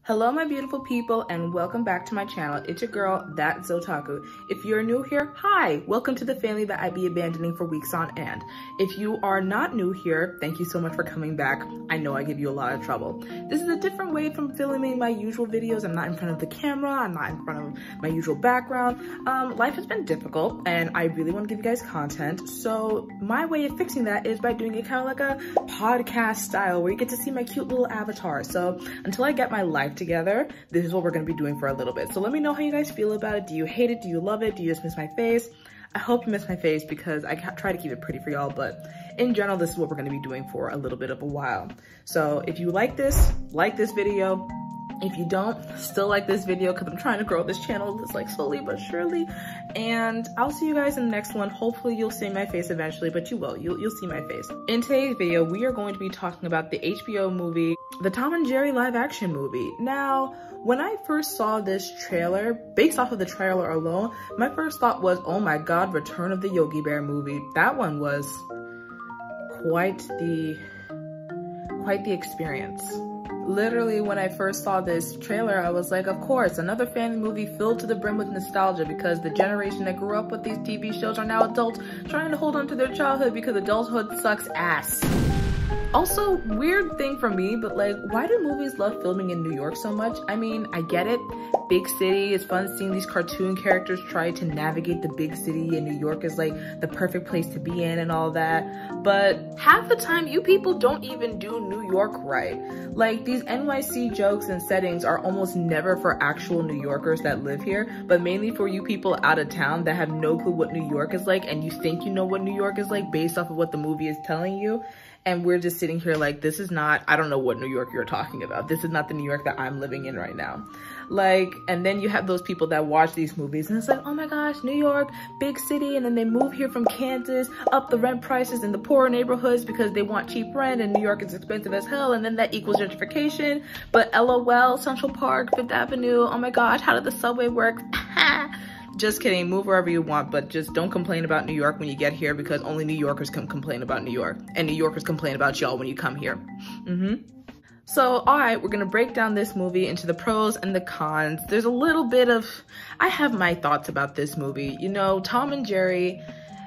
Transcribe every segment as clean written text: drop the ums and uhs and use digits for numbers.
Hello my beautiful people and welcome back to my channel. It's your girl, That's Otaku. If you're new here, hi! Welcome to the family that I be abandoning for weeks on end. If you are not new here, thank you so much for coming back. I know I give you a lot of trouble. This is a different way from filming my usual videos. I'm not in front of the camera, I'm not in front of my usual background. Life has been difficult and I really want to give you guys content. So my way of fixing that is by doing it kind of like a podcast style where you get to see my cute little avatar. So until I get my life together, this is what we're going to be doing for a little bit. So let me know how you guys feel about it. Do you hate it? Do you love it? Do you just miss my face? I hope you miss my face because I try to keep it pretty for y'all, but in general, this is what we're going to be doing for a little bit of a while. So if you like this video. If you don't, still like this video because I'm trying to grow this channel just like slowly but surely. And I'll see you guys in the next one. Hopefully you'll see my face eventually, but you will. You'll see my face. In today's video, we are going to be talking about the HBO movie, the Tom and Jerry live action movie. Now, when I first saw this trailer, based off of the trailer alone, my first thought was, oh my God, Return of the Yogi Bear movie. That one was quite the experience. Literally, when I first saw this trailer, I was like, of course, another family movie filled to the brim with nostalgia because the generation that grew up with these TV shows are now adults trying to hold on to their childhood because adulthood sucks ass. Also, weird thing for me, but like, why do movies love filming in New York so much? I mean, I get it. Big city, it's fun seeing these cartoon characters try to navigate the big city, and New York is like the perfect place to be in and all that. But half the time, you people don't even do New York right. Like, these NYC jokes and settings are almost never for actual New Yorkers that live here, but mainly for you people out of town that have no clue what New York is like, and you think you know what New York is like based off of what the movie is telling you. And we're just sitting here like, this is not, I don't know what New York you're talking about. This is not the New York that I'm living in right now. Like, and then you have those people that watch these movies and it's like, oh my gosh, New York, big city. And then they move here from Kansas, up the rent prices in the poorer neighborhoods because they want cheap rent and New York is expensive as hell. And then that equals gentrification. But LOL, Central Park, Fifth Avenue, oh my gosh, how did the subway work? Just kidding, move wherever you want, but just don't complain about New York when you get here because only New Yorkers can complain about New York. And New Yorkers complain about y'all when you come here. So, all right, we're gonna break down this movie into the pros and the cons. There's a little bit of, I have my thoughts about this movie. You know, Tom and Jerry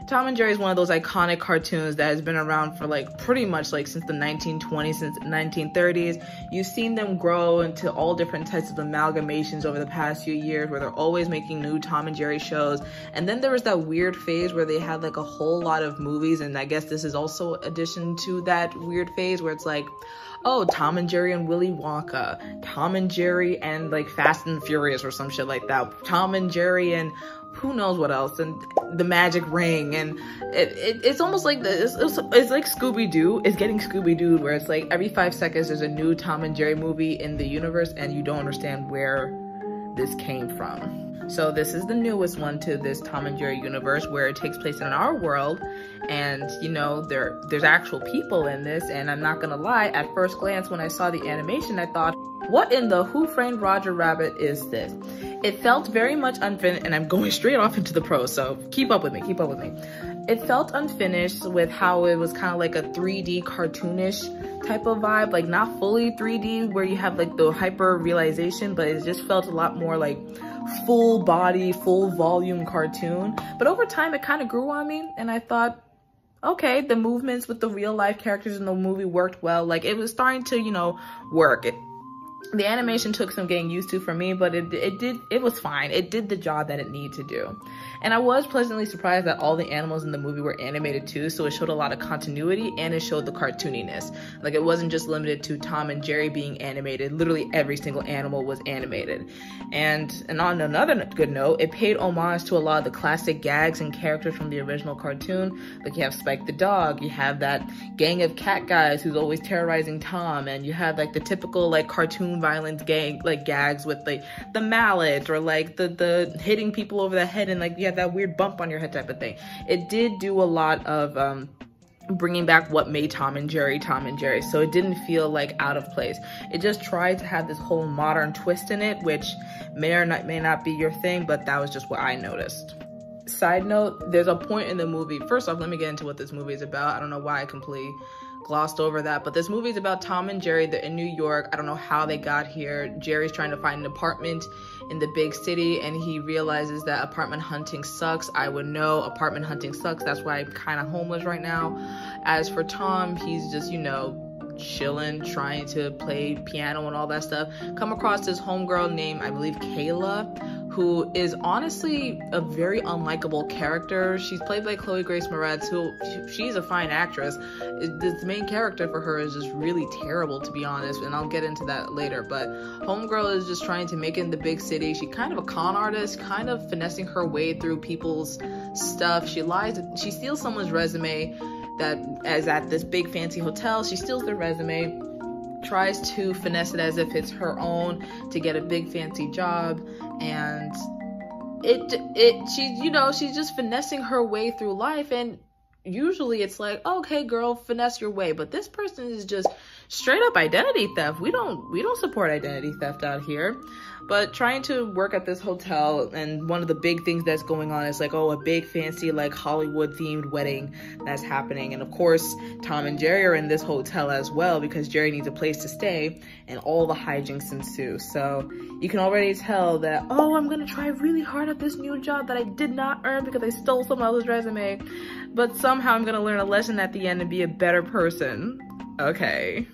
is one of those iconic cartoons that has been around for like pretty much like since the 1920s, since the 1930s. You've seen them grow into all different types of amalgamations over the past few years where they're always making new Tom and Jerry shows. And then there was that weird phase where they had like a whole lot of movies, and I guess this is also addition to that weird phase where it's like, oh, Tom and Jerry and Willy Wonka, Tom and Jerry and like Fast and Furious or some shit like that, Tom and Jerry and who knows what else, and the Magic Ring, and it's almost like it's like Scooby-Doo. It's getting Scooby-Doo where it's like every 5 seconds there's a new Tom and Jerry movie in the universe and you don't understand where this came from. So this is the newest one to this Tom and Jerry universe where it takes place in our world, and you know, there's actual people in this. And I'm not gonna lie, at first glance when I saw the animation I thought, what in the Who Framed Roger Rabbit is this? It felt very much unfinished, and I'm going straight off into the pros, so keep up with me. It felt unfinished with how it was kind of like a 3D cartoonish type of vibe, like not fully 3D where you have like the hyper realization, but it just felt a lot more like full body, full volume cartoon. But over time it kind of grew on me, and I thought, okay, the movements with the real life characters in the movie worked well. Like, it was starting to, you know, work. The animation took some getting used to for me, but it was fine. It did the job that it needed to do. And I was pleasantly surprised that all the animals in the movie were animated too, so it showed a lot of continuity and it showed the cartooniness. Like, it wasn't just limited to Tom and Jerry being animated. Literally every single animal was animated. And on another good note, it paid homage to a lot of the classic gags and characters from the original cartoon. Like, you have Spike the dog, you have that gang of cat guys who's always terrorizing Tom, and you have like the typical like cartoon violence gang, like gags with like the mallet or like the hitting people over the head and like you have that weird bump on your head type of thing. It did do a lot of bringing back what made Tom and Jerry, so it didn't feel like out of place. It just tried to have this whole modern twist in it, which may not be your thing, but that was just what I noticed. Side note, there's a point in the movie, first off, let me get into what this movie is about. I don't know why I completely glossed over that, but this movie is about Tom and Jerry. They're in New York. I don't know how they got here. Jerry's trying to find an apartment in the big city, and he realizes that apartment hunting sucks. I would know apartment hunting sucks. That's why I'm kind of homeless right now. As for Tom, he's just, you know, chilling, trying to play piano and all that stuff. Come across this homegirl named, I believe, Kayla, who is honestly a very unlikable character. She's played by Chloe Grace Moretz, who she's a fine actress. The main character for her is just really terrible, to be honest, and I'll get into that later. But homegirl is just trying to make it in the big city. She's kind of a con artist, kind of finessing her way through people's stuff. She lies, she steals someone's resume that is at this big fancy hotel. She steals their resume, tries to finesse it as if it's her own to get a big fancy job, and she's just finessing her way through life. And usually it's like, okay girl, finesse your way, but this person is just straight up identity theft. We don't support identity theft out here. But trying to work at this hotel, and one of the big things that's going on is like, oh, a big fancy like Hollywood themed wedding that's happening. And of course, Tom and Jerry are in this hotel as well because Jerry needs a place to stay, and all the hijinks ensue. So you can already tell that, oh, I'm gonna try really hard at this new job that I did not earn because I stole someone else's resume, but somehow I'm gonna learn a lesson at the end and be a better person. Okay.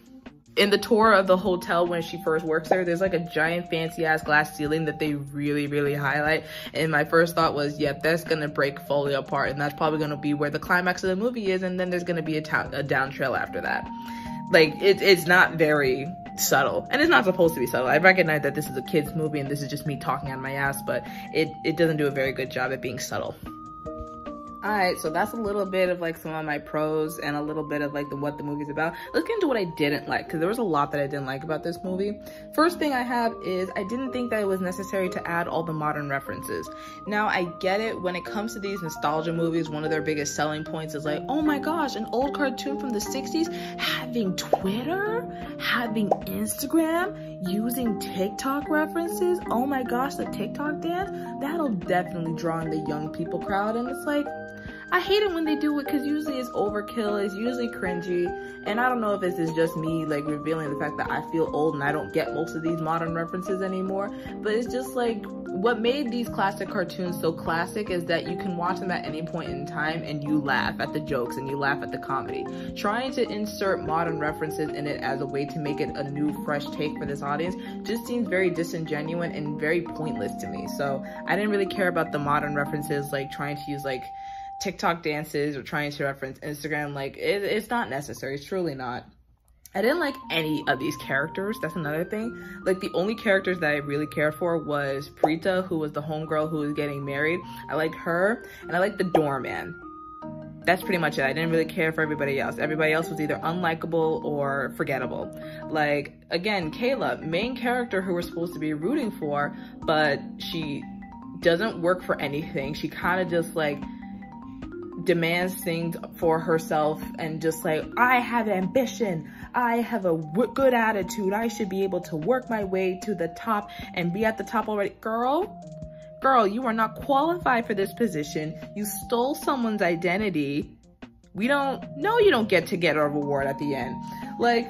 In the tour of the hotel when she first works there, there's like a giant fancy ass glass ceiling that they really highlight, and my first thought was, yep, that's gonna break fully apart, and that's probably gonna be where the climax of the movie is, and then there's gonna be a down trail after that. Like, it's not very subtle, and it's not supposed to be subtle. I recognize that this is a kid's movie and this is just me talking on my ass, but it doesn't do a very good job at being subtle. Alright, so that's a little bit of like some of my pros and a little bit of like what the movie's about. Let's get into what I didn't like, because there was a lot that I didn't like about this movie. First thing I have is I didn't think that it was necessary to add all the modern references. Now, I get it, when it comes to these nostalgia movies, one of their biggest selling points is like, oh my gosh, an old cartoon from the 60s having Twitter, having Instagram, using TikTok references. Oh my gosh, the TikTok dance, that'll definitely draw in the young people crowd. And it's like, I hate it when they do it, because usually it's overkill, it's usually cringy, and I don't know if this is just me like revealing the fact that I feel old and I don't get most of these modern references anymore, but it's just like, what made these classic cartoons so classic is that you can watch them at any point in time and you laugh at the jokes and you laugh at the comedy. Trying to insert modern references in it as a way to make it a new, fresh take for this audience just seems very disingenuous and very pointless to me. So I didn't really care about the modern references, like trying to use like TikTok dances or trying to reference Instagram. Like, it's not necessary. It's truly not. I didn't like any of these characters. That's another thing. Like, the only characters that I really cared for was Preeta, who was the homegirl who was getting married. I liked her, and I liked the doorman. That's pretty much it. I didn't really care for everybody else. Everybody else was either unlikable or forgettable. Like, again, Kayla, main character who we're supposed to be rooting for, but she doesn't work for anything. She kind of just like demands things for herself and just like, I have ambition, I have a good attitude, I should be able to work my way to the top and be at the top already. Girl, you are not qualified for this position. You stole someone's identity. You don't get to get a reward at the end. Like,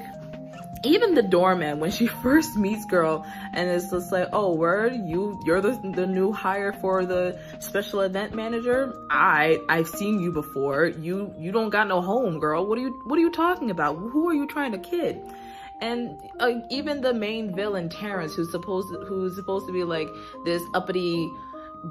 even the doorman, when she first meets girl and it's just like, oh, word, you're the new hire for the special event manager? I've seen you before. You don't got no home, girl. What are you talking about? Who are you trying to kid? And even the main villain, Terrence, who's supposed to be like this uppity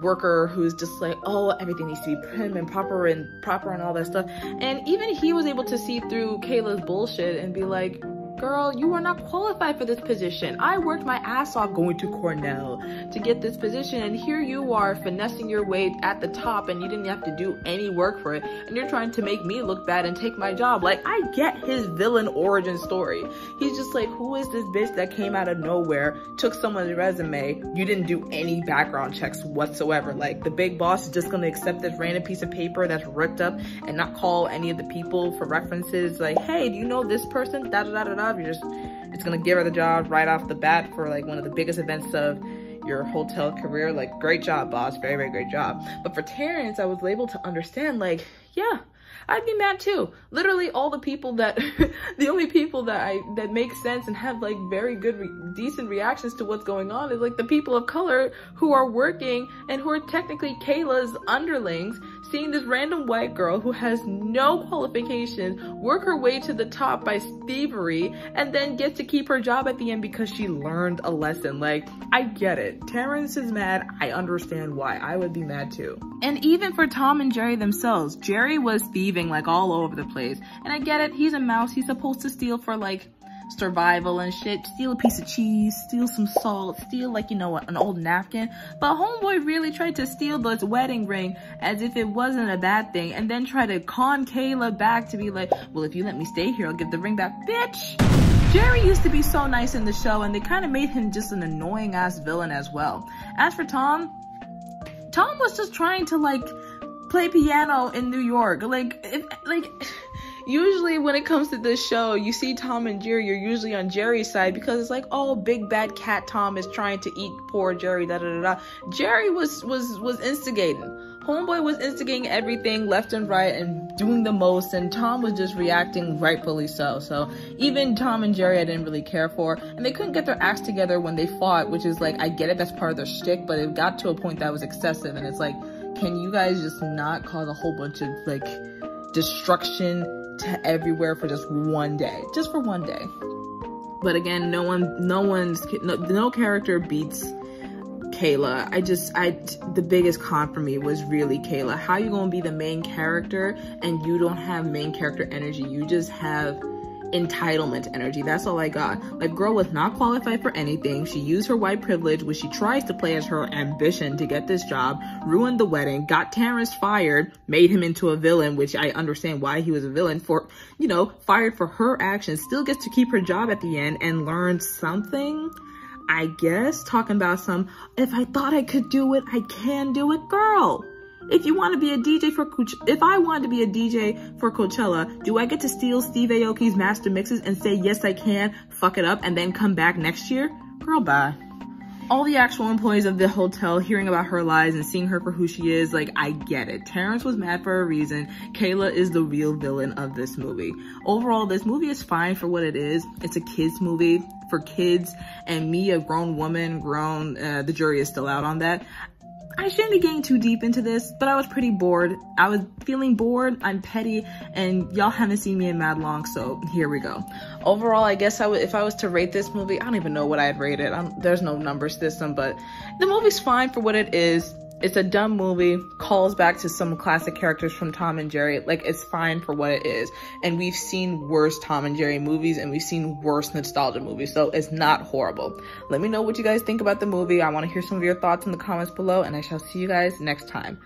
worker who's just like, oh, everything needs to be prim and proper and all that stuff. And even he was able to see through Kayla's bullshit and be like, girl, you are not qualified for this position. I worked my ass off going to Cornell to get this position, and here you are finessing your way at the top and you didn't have to do any work for it, and you're trying to make me look bad and take my job. Like, I get his villain origin story. He's just like, who is this bitch that came out of nowhere, took someone's resume, you didn't do any background checks whatsoever. Like, the big boss is just gonna accept this random piece of paper that's ripped up and not call any of the people for references, like, hey, do you know this person? Da-da-da-da-da. You're just gonna give her the job right off the bat for like one of the biggest events of your hotel career. Like, great job, boss, very, very great job. But for Terrence, I was able to understand, like, yeah, I'd be mad too. Literally all the people that, the only people that make sense and have like very good, decent reactions to what's going on is like the people of color who are working and who are technically Kayla's underlings, seeing this random white girl who has no qualifications work her way to the top by thievery and then gets to keep her job at the end because she learned a lesson. Like, I get it. Terrence is mad. I understand why. I would be mad too. And even for Tom and Jerry themselves, Jerry was thieving like all over the place. And I get it. He's a mouse. He's supposed to steal for like survival and shit. Steal a piece of cheese, steal some salt, steal like, you know, an old napkin. But homeboy really tried to steal this wedding ring as if it wasn't a bad thing, and then try to con Kayla back to be like, well, if you let me stay here, I'll give the ring back. Bitch! Jerry used to be so nice in the show, and they kind of made him just an annoying ass villain as well. As for Tom was just trying to like play piano in New York. Usually when it comes to this show, you see Tom and Jerry, you're usually on Jerry's side because it's like, oh, big bad cat Tom is trying to eat poor Jerry, da da da da. Jerry was instigating. Homeboy was instigating everything left and right and doing the most, and Tom was just reacting rightfully so. So even Tom and Jerry I didn't really care for, and they couldn't get their acts together when they fought, which is like, I get it, that's part of their shtick, but it got to a point that was excessive, and it's like, can you guys just not cause a whole bunch of like destruction to everywhere for just one day, just for one day? But again, no character beats Kayla. The biggest con for me was really Kayla. How you gonna be the main character and you don't have main character energy? You just have entitlement energy. That's all I got. Like, girl was not qualified for anything. She used her white privilege, which she tries to play as her ambition to get this job, ruined the wedding, got Terrence fired, made him into a villain, which I understand why he was a villain for, you know, fired for her actions, still gets to keep her job at the end and learn something, I guess. Talking about some, if I thought I could do it, I can do it. Girl, if you want to be a DJ for if I wanted to be a DJ for Coachella, do I get to steal Steve Aoki's master mixes and say, yes, I can, fuck it up, and then come back next year? Girl, bye. All the actual employees of the hotel hearing about her lies and seeing her for who she is, like, I get it. Terrence was mad for a reason. Kayla is the real villain of this movie. Overall, this movie is fine for what it is. It's a kids movie for kids, and me, a grown woman, the jury is still out on that. I shouldn't be getting too deep into this, but I was pretty bored. I was feeling bored, I'm petty, and y'all haven't seen me in mad long, so here we go. Overall, I guess if I was to rate this movie, I don't even know what I'd rate it. There's no number system, but the movie's fine for what it is. It's a dumb movie, calls back to some classic characters from Tom and Jerry. Like, it's fine for what it is. And we've seen worse Tom and Jerry movies, and we've seen worse nostalgia movies, so it's not horrible. Let me know what you guys think about the movie. I want to hear some of your thoughts in the comments below, and I shall see you guys next time.